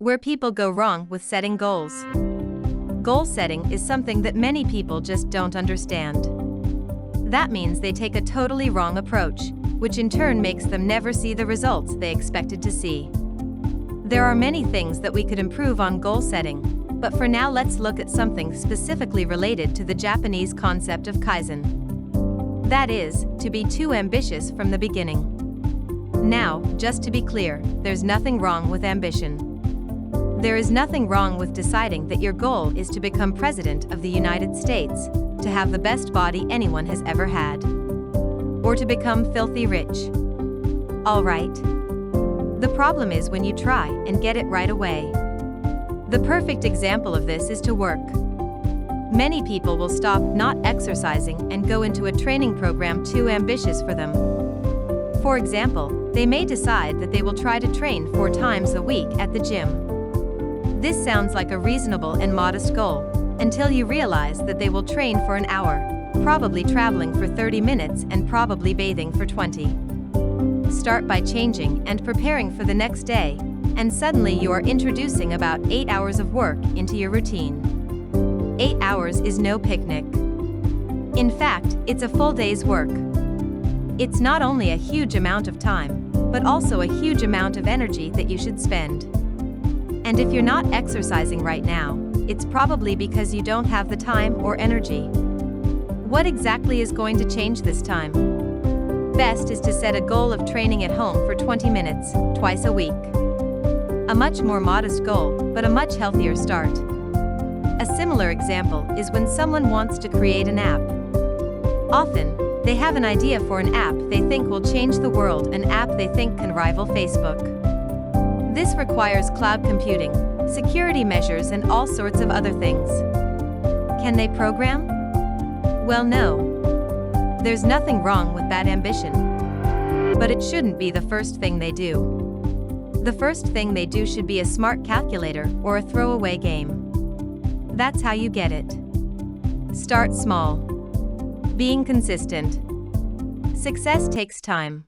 Where people go wrong with setting goals. Goal setting is something that many people just don't understand. That means they take a totally wrong approach, which in turn makes them never see the results they expected to see. There are many things that we could improve on goal setting, but for now let's look at something specifically related to the Japanese concept of Kaizen. That is, to be too ambitious from the beginning. Now, just to be clear, there's nothing wrong with ambition. There is nothing wrong with deciding that your goal is to become President of the United States, to have the best body anyone has ever had, or to become filthy rich. All right. The problem is when you try and get it right away. The perfect example of this is to work. Many people will stop not exercising and go into a training program too ambitious for them. For example, they may decide that they will try to train 4 times a week at the gym. This sounds like a reasonable and modest goal, until you realize that they will train for an hour, probably traveling for 30 minutes and probably bathing for 20. Start by changing and preparing for the next day, and suddenly you are introducing about 8 hours of work into your routine. 8 hours is no picnic. In fact, it's a full day's work. It's not only a huge amount of time, but also a huge amount of energy that you should spend. And if you're not exercising right now, it's probably because you don't have the time or energy. What exactly is going to change this time? Best is to set a goal of training at home for 20 minutes, twice a week. A much more modest goal, but a much healthier start. A similar example is when someone wants to create an app. Often, they have an idea for an app they think will change the world, an app they think can rival Facebook. This requires cloud computing, security measures and all sorts of other things. Can they program? Well, no. There's nothing wrong with that ambition. But it shouldn't be the first thing they do. The first thing they do should be a smart calculator or a throwaway game. That's how you get it. Start small. Being consistent. Success takes time.